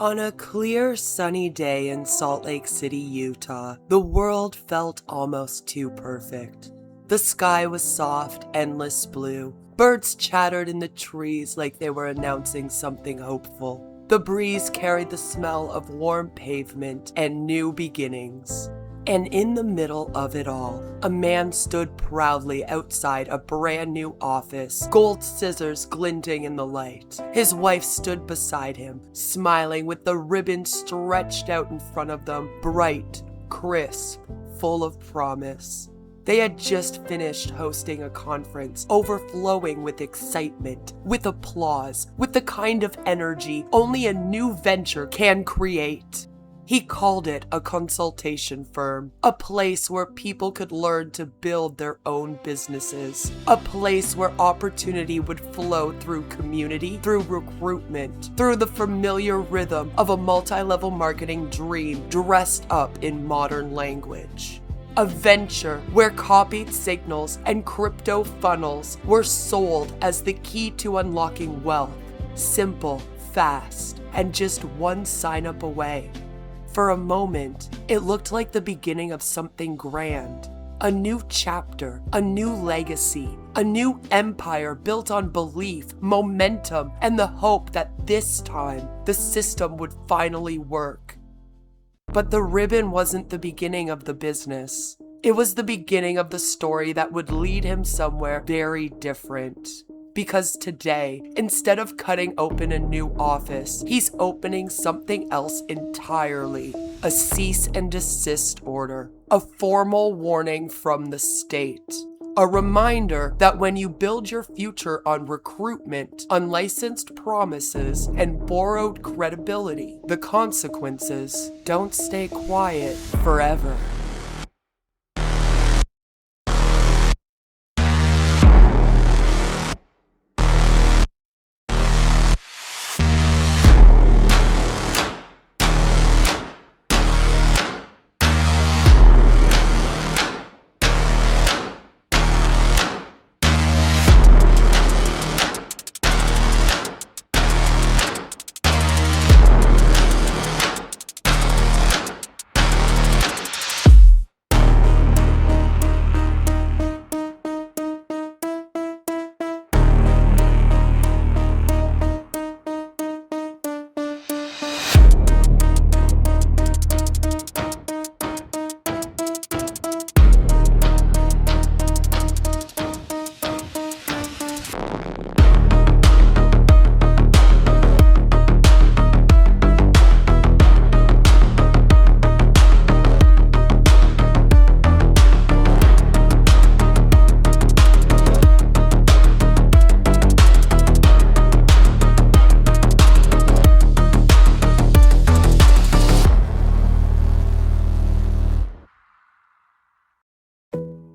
On a clear, sunny day in Salt Lake City, Utah, the world felt almost too perfect. The sky was soft, endless blue. Birds chattered in the trees like they were announcing something hopeful. The breeze carried the smell of warm pavement and new beginnings. And in the middle of it all, a man stood proudly outside a brand new office, gold scissors glinting in the light. His wife stood beside him, smiling with the ribbon stretched out in front of them, bright, crisp, full of promise. They had just finished hosting a conference, overflowing with excitement, with applause, with the kind of energy only a new venture can create. He called it a consultation firm, a place where people could learn to build their own businesses, a place where opportunity would flow through community, through recruitment, through the familiar rhythm of a multi-level marketing dream dressed up in modern language. A venture where copied signals and crypto funnels were sold as the key to unlocking wealth, simple, fast, and just one sign-up away. For a moment, it looked like the beginning of something grand. A new chapter, a new legacy, a new empire built on belief, momentum, and the hope that this time the system would finally work. But the ribbon wasn't the beginning of the business. It was the beginning of the story that would lead him somewhere very different. Because today, instead of cutting open a new office, he's opening something else entirely. A cease and desist order. A formal warning from the state. A reminder that when you build your future on recruitment, unlicensed promises, and borrowed credibility, the consequences don't stay quiet forever.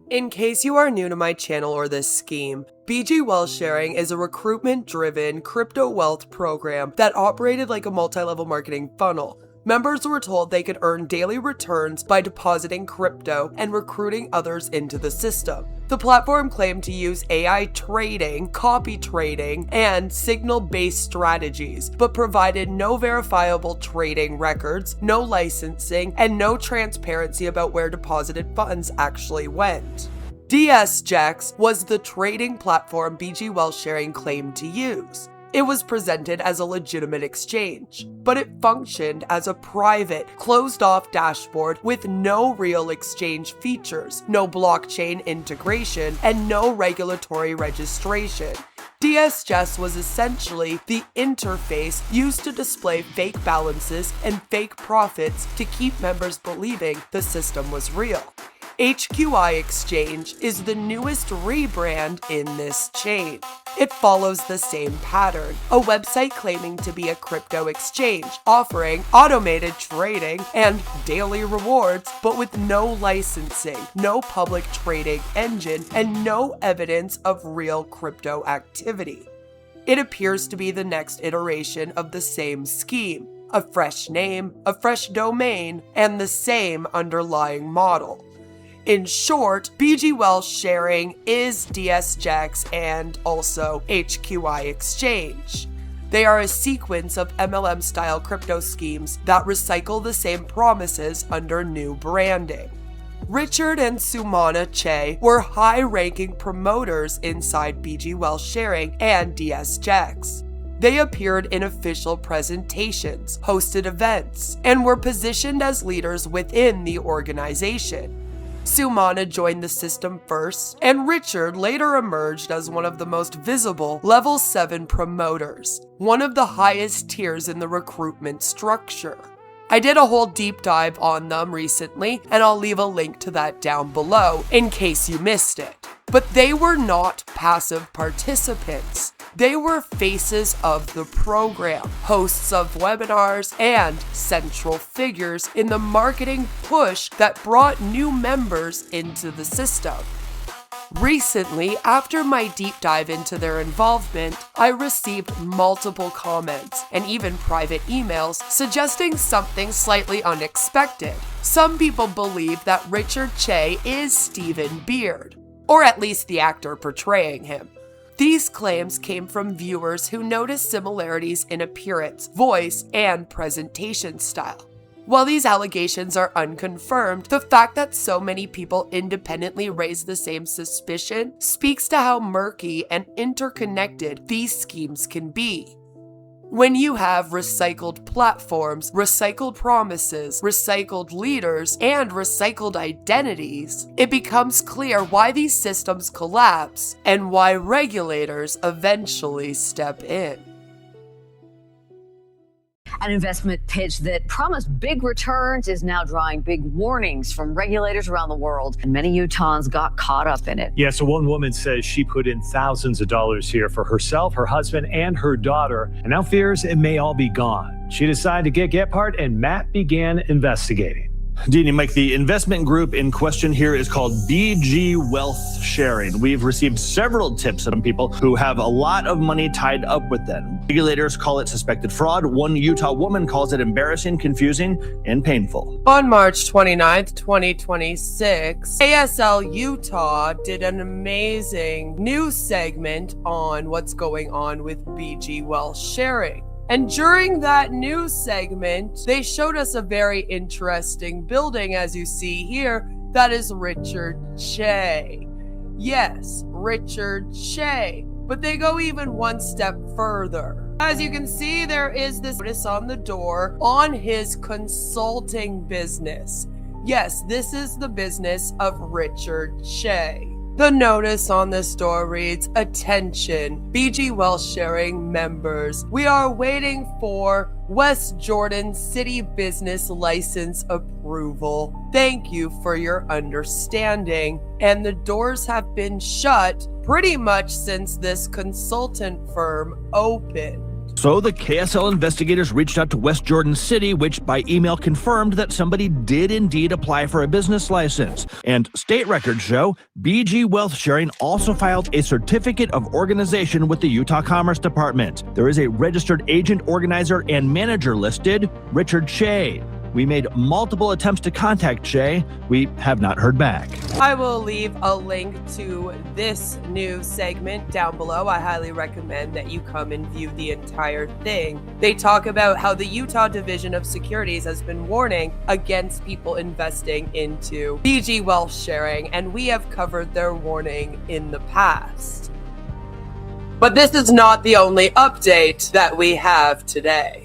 In case you are new to my channel or this scheme, BG Wealth Sharing is a recruitment-driven crypto wealth program that operated like a multi-level marketing funnel. Members were told they could earn daily returns by depositing crypto and recruiting others into the system. The platform claimed to use AI trading, copy trading, and signal-based strategies, but provided no verifiable trading records, no licensing, and no transparency about where deposited funds actually went. DSJEX was the trading platform BG Wealth Sharing claimed to use. It was presented as a legitimate exchange, but it functioned as a private, closed-off dashboard with no real exchange features, no blockchain integration, and no regulatory registration. DSJEX was essentially the interface used to display fake balances and fake profits to keep members believing the system was real. HQI Exchange is the newest rebrand in this chain. It follows the same pattern, a website claiming to be a crypto exchange, offering automated trading and daily rewards, but with no licensing, no public trading engine, and no evidence of real crypto activity. It appears to be the next iteration of the same scheme, a fresh name, a fresh domain, and the same underlying model. In short, BG Wealth Sharing is DSJEX and also HQI Exchange. They are a sequence of MLM-style crypto schemes that recycle the same promises under new branding. Richard and Sumana Chea were high-ranking promoters inside BG Wealth Sharing and DSJEX. They appeared in official presentations, hosted events, and were positioned as leaders within the organization. Sumana joined the system first, and Richard later emerged as one of the most visible Level 7 promoters, one of the highest tiers in the recruitment structure. I did a whole deep dive on them recently, and I'll leave a link to that down below in case you missed it. But they were not passive participants. They were faces of the program, hosts of webinars, and central figures in the marketing push that brought new members into the system. Recently, after my deep dive into their involvement, I received multiple comments and even private emails suggesting something slightly unexpected. Some people believe that Richard Chea is Stephen Beard, or at least the actor portraying him. These claims came from viewers who noticed similarities in appearance, voice, and presentation style. While these allegations are unconfirmed, the fact that so many people independently raise the same suspicion speaks to how murky and interconnected these schemes can be. When you have recycled platforms, recycled promises, recycled leaders, and recycled identities, it becomes clear why these systems collapse and why regulators eventually step in. An investment pitch that promised big returns is now drawing big warnings from regulators around the world, and many Utahns got caught up in it. Yeah, so one woman says she put in thousands of dollars here for herself, her husband, and her daughter, and now fears it may all be gone. She decided to get Gephardt, and Matt began investigating. Dean, Mike, the investment group in question here is called BG Wealth Sharing. We've received several tips from people who have a lot of money tied up with them. Regulators call it suspected fraud. One Utah woman calls it embarrassing, confusing, and painful. On March 29th, 2026, ASL Utah did an amazing news segment on what's going on with BG Wealth Sharing. And during that news segment, they showed us a very interesting building, as you see here, that is Richard Chea. Yes, Richard Chea. But they go even one step further. As you can see, there is this notice on the door on his consulting business. Yes, this is the business of Richard Chea. The notice on this door reads, "Attention, BG Wealth Sharing members. We are waiting for West Jordan City Business License approval. Thank you for your understanding." And the doors have been shut pretty much since this consultant firm opened. So the KSL investigators reached out to West Jordan City, which by email confirmed that somebody did indeed apply for a business license. And state records show BG Wealth Sharing also filed a certificate of organization with the Utah Commerce Department. There is a registered agent, organizer, and manager listed, Richard Chea. We made multiple attempts to contact Chea. We have not heard back. I will leave a link to this news segment down below. I highly recommend that you come and view the entire thing. They talk about how the Utah Division of Securities has been warning against people investing into BG Wealth Sharing, and we have covered their warning in the past. But this is not the only update that we have today.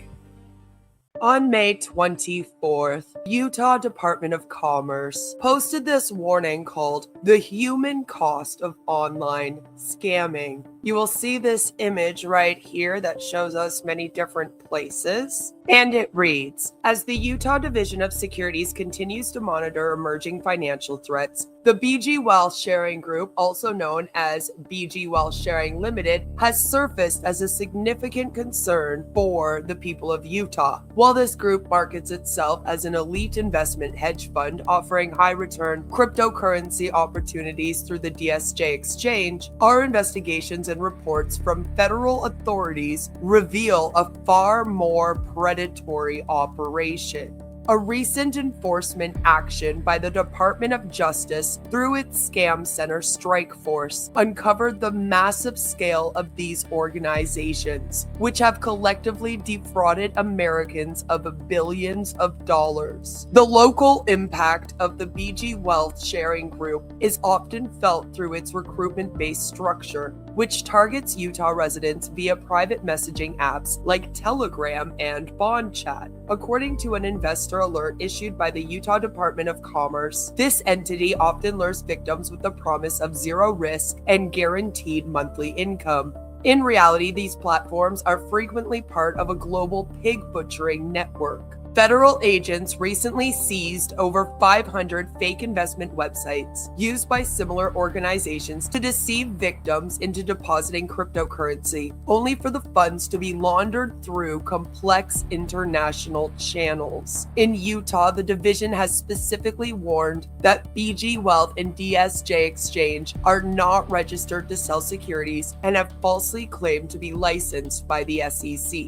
On May 24th, Utah Department of Commerce posted this warning called "The Human Cost of Online Scamming." You will see this image right here that shows us many different places. And it reads, "As the Utah Division of Securities continues to monitor emerging financial threats, the BG Wealth Sharing Group, also known as BG Wealth Sharing Limited, has surfaced as a significant concern for the people of Utah. While this group markets itself as an elite investment hedge fund offering high-return cryptocurrency opportunities through the DSJEX Exchange, our investigations and reports from federal authorities reveal a far more predatory operation. A recent enforcement action by the Department of Justice through its Scam Center strike force uncovered the massive scale of these organizations, which have collectively defrauded Americans of billions of dollars. The local impact of the BG Wealth Sharing Group is often felt through its recruitment-based structure, which targets Utah residents via private messaging apps like Telegram and Bond Chat. According to an investor alert issued by the Utah Department of Commerce, this entity often lures victims with the promise of zero risk and guaranteed monthly income. In reality, these platforms are frequently part of a global pig butchering network. Federal agents recently seized over 500 fake investment websites used by similar organizations to deceive victims into depositing cryptocurrency, only for the funds to be laundered through complex international channels. In Utah, the division has specifically warned that BG Wealth and DSJEX Exchange are not registered to sell securities and have falsely claimed to be licensed by the SEC.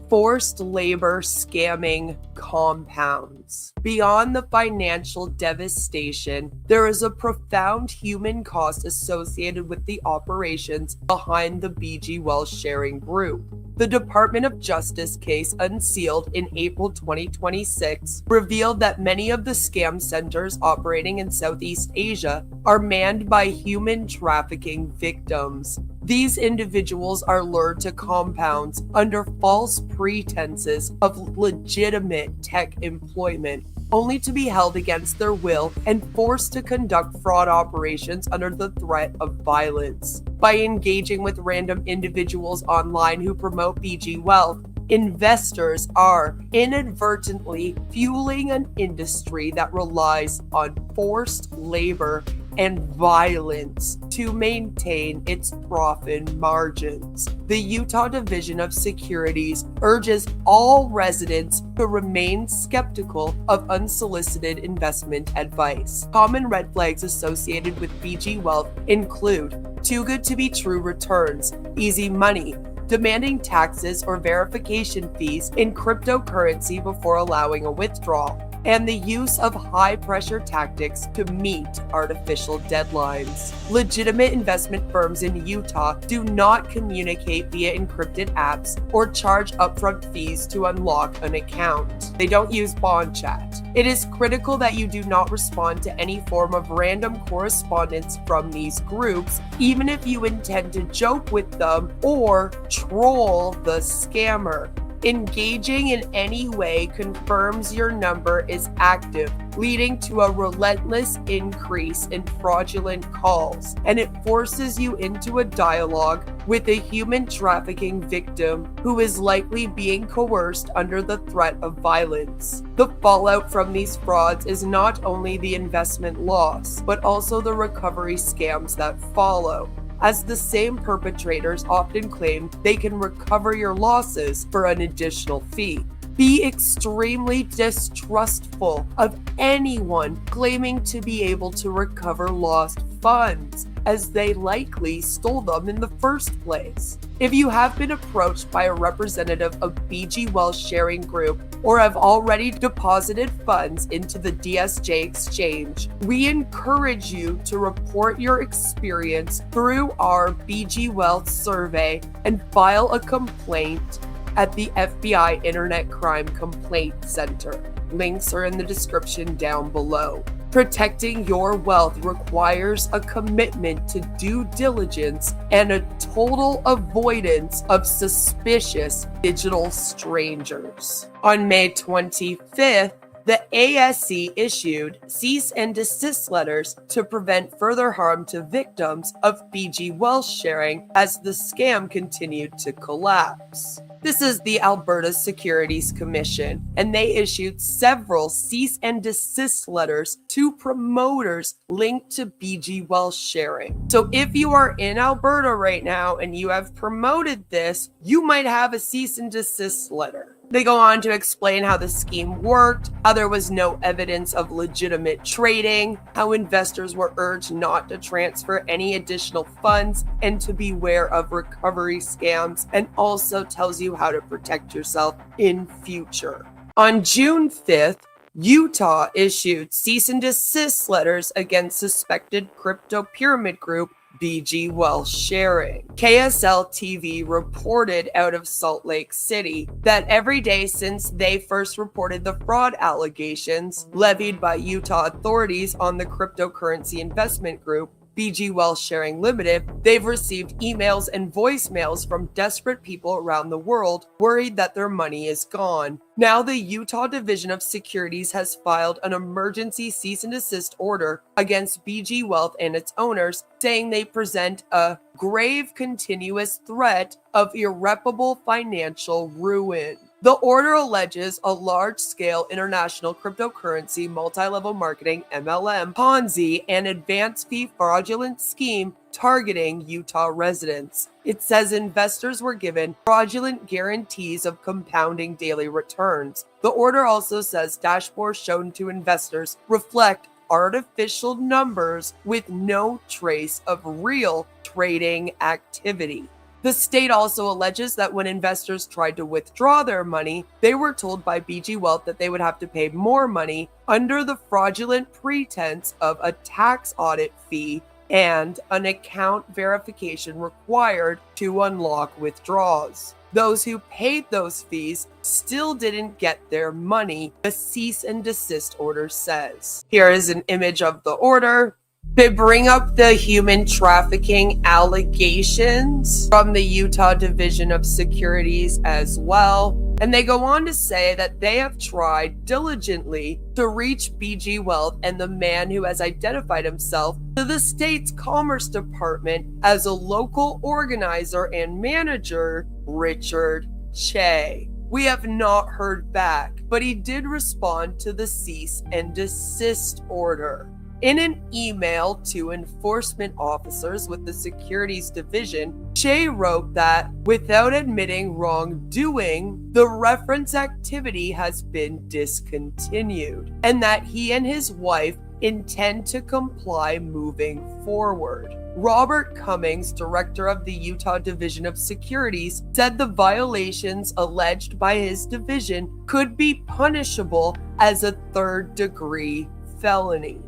Forced labor scamming compounds. Beyond the financial devastation, there is a profound human cost associated with the operations behind the BG Wealth Sharing Group. The Department of Justice case unsealed in April 2026 revealed that many of the scam centers operating in Southeast Asia are manned by human trafficking victims. These individuals are lured to compounds under false pretenses of legitimate tech employment, only to be held against their will and forced to conduct fraud operations under the threat of violence. By engaging with random individuals online who promote BG Wealth, investors are inadvertently fueling an industry that relies on forced labor and violence to maintain its profit margins. The Utah Division of Securities urges all residents to remain skeptical of unsolicited investment advice. Common red flags associated with BG Wealth include too good to be true returns, easy money, demanding taxes or verification fees in cryptocurrency before allowing a withdrawal, and the use of high-pressure tactics to meet artificial deadlines. Legitimate investment firms in Utah do not communicate via encrypted apps or charge upfront fees to unlock an account. They don't use Bond Chat. It is critical that you do not respond to any form of random correspondence from these groups, even if you intend to joke with them or troll the scammer. Engaging in any way confirms your number is active, leading to a relentless increase in fraudulent calls, and it forces you into a dialogue with a human trafficking victim who is likely being coerced under the threat of violence. The fallout from these frauds is not only the investment loss, but also the recovery scams that follow, as the same perpetrators often claim they can recover your losses for an additional fee. Be extremely distrustful of anyone claiming to be able to recover lost funds, as they likely stole them in the first place. If you have been approached by a representative of BG Wealth Sharing Group or have already deposited funds into the DSJEX Exchange, we encourage you to report your experience through our BG Wealth survey and file a complaint at the FBI Internet Crime Complaint Center. Links are in the description down below. Protecting your wealth requires a commitment to due diligence and a total avoidance of suspicious digital strangers. On May 25th, the ASC issued cease and desist letters to prevent further harm to victims of BG Wealth Sharing as the scam continued to collapse. This is the Alberta Securities Commission, and they issued several cease and desist letters to promoters linked to BG Wealth Sharing. So if you are in Alberta right now and you have promoted this, you might have a cease and desist letter. They go on to explain how the scheme worked, how there was no evidence of legitimate trading, how investors were urged not to transfer any additional funds and to beware of recovery scams, and also tells you how to protect yourself in future. On June 5th, Utah issued cease and desist letters against suspected crypto pyramid group BG Wealth Sharing. KSL TV reported out of Salt Lake City that every day since they first reported the fraud allegations levied by Utah authorities on the cryptocurrency investment group BG Wealth Sharing Limited, they've received emails and voicemails from desperate people around the world worried that their money is gone. Now the Utah Division of Securities has filed an emergency cease and desist order against BG Wealth and its owners, saying they present a grave continuous threat of irreparable financial ruin. The order alleges a large-scale international cryptocurrency multi-level marketing MLM, Ponzi, and advance fee fraudulent scheme targeting Utah residents. It says investors were given fraudulent guarantees of compounding daily returns. The order also says dashboards shown to investors reflect artificial numbers with no trace of real trading activity. The state also alleges that when investors tried to withdraw their money, they were told by BG Wealth that they would have to pay more money under the fraudulent pretense of a tax audit fee and an account verification required to unlock withdrawals. Those who paid those fees still didn't get their money, the cease and desist order says. Here is an image of the order. They bring up the human trafficking allegations from the Utah Division of Securities as well. And they go on to say that they have tried diligently to reach BG Wealth and the man who has identified himself to the state's Commerce Department as a local organizer and manager, Richard Chea. We have not heard back, but he did respond to the cease and desist order. In an email to enforcement officers with the Securities Division, Chea wrote that without admitting wrongdoing, the reference activity has been discontinued, and that he and his wife intend to comply moving forward. Robert Cummings, director of the Utah Division of Securities, said the violations alleged by his division could be punishable as a third-degree felony.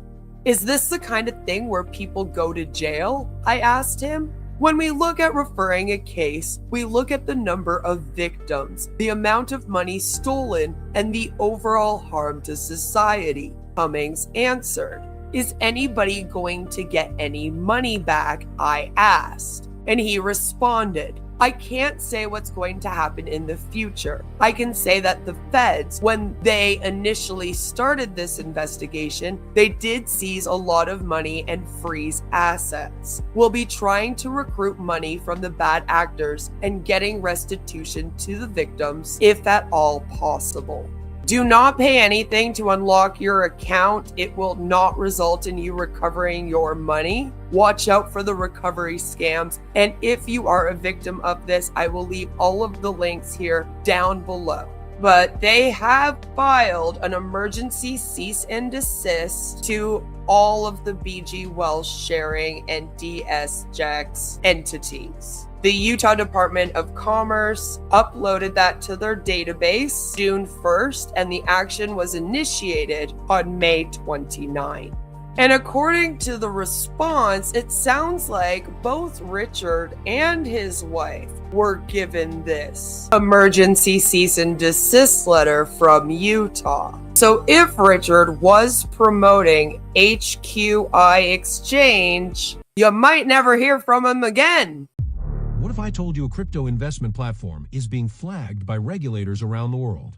Is this the kind of thing where people go to jail? I asked him. When we look at referring a case, we look at the number of victims, the amount of money stolen, and the overall harm to society, Cummings answered. Is anybody going to get any money back? I asked. And he responded, I can't say what's going to happen in the future. I can say that the feds, when they initially started this investigation, they did seize a lot of money and freeze assets. We'll be trying to recruit money from the bad actors and getting restitution to the victims, if at all possible. Do not pay anything to unlock your account. It will not result in you recovering your money. Watch out for the recovery scams. And if you are a victim of this, I will leave all of the links here down below. But they have filed an emergency cease and desist to all of the BG Wealth Sharing and DSJEX entities. The Utah Department of Commerce uploaded that to their database June 1st, and the action was initiated on May 29. And according to the response, it sounds like both Richard and his wife were given this emergency cease and desist letter from Utah. So if Richard was promoting HQI Exchange, you might never hear from him again. What if I told you a crypto investment platform is being flagged by regulators around the world,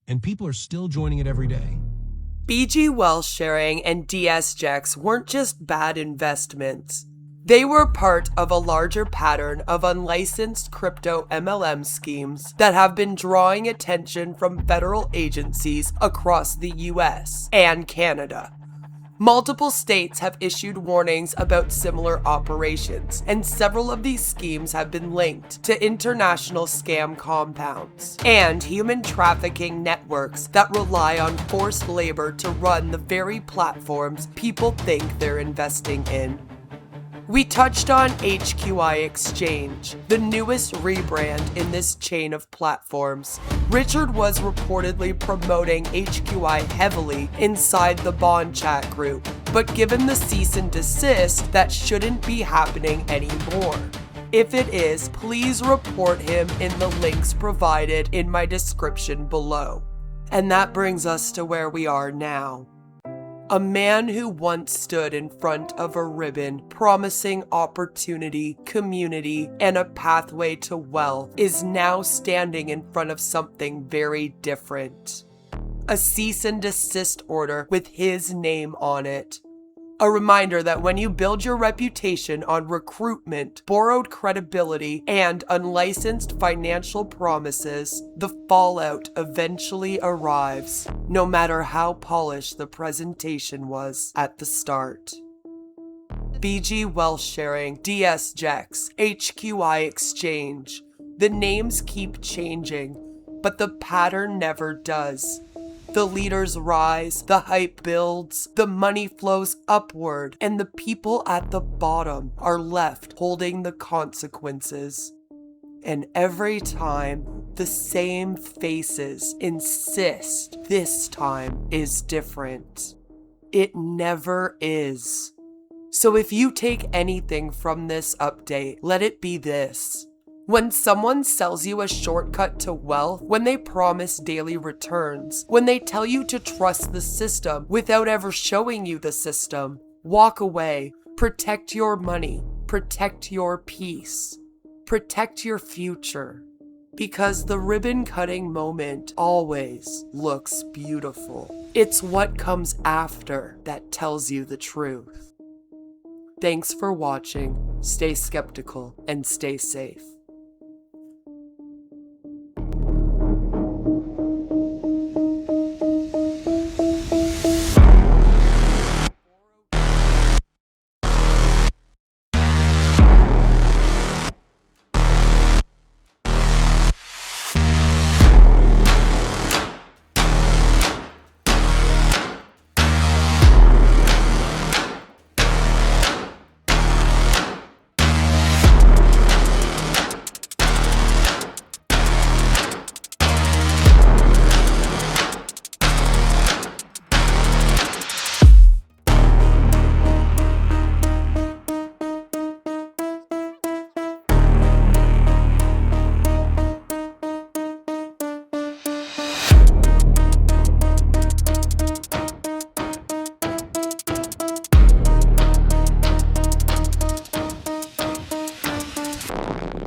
and people are still joining it every day? BG Wealth Sharing and DSJEX weren't just bad investments. They were part of a larger pattern of unlicensed crypto MLM schemes that have been drawing attention from federal agencies across the US and Canada. Multiple states have issued warnings about similar operations, and several of these schemes have been linked to international scam compounds and human trafficking networks that rely on forced labor to run the very platforms people think they're investing in. We touched on HQI Exchange, the newest rebrand in this chain of platforms. Richard was reportedly promoting HQI heavily inside the Bond Chat group, but given the cease and desist, that shouldn't be happening anymore. If it is, please report him in the links provided in my description below. And that brings us to where we are now. A man who once stood in front of a ribbon promising opportunity, community, and a pathway to wealth is now standing in front of something very different. A cease and desist order with his name on it. A reminder that when you build your reputation on recruitment, borrowed credibility, and unlicensed financial promises, the fallout eventually arrives, no matter how polished the presentation was at the start. BG Wealth Sharing, DSJEX, HQI Exchange. The names keep changing, but the pattern never does. The leaders rise, the hype builds, the money flows upward, and the people at the bottom are left holding the consequences. And every time, the same faces insist this time is different. It never is. So if you take anything from this update, let it be this. When someone sells you a shortcut to wealth, when they promise daily returns, when they tell you to trust the system without ever showing you the system, walk away, protect your money, protect your peace, protect your future. Because the ribbon cutting moment always looks beautiful. It's what comes after that tells you the truth. Thanks for watching, stay skeptical, and stay safe.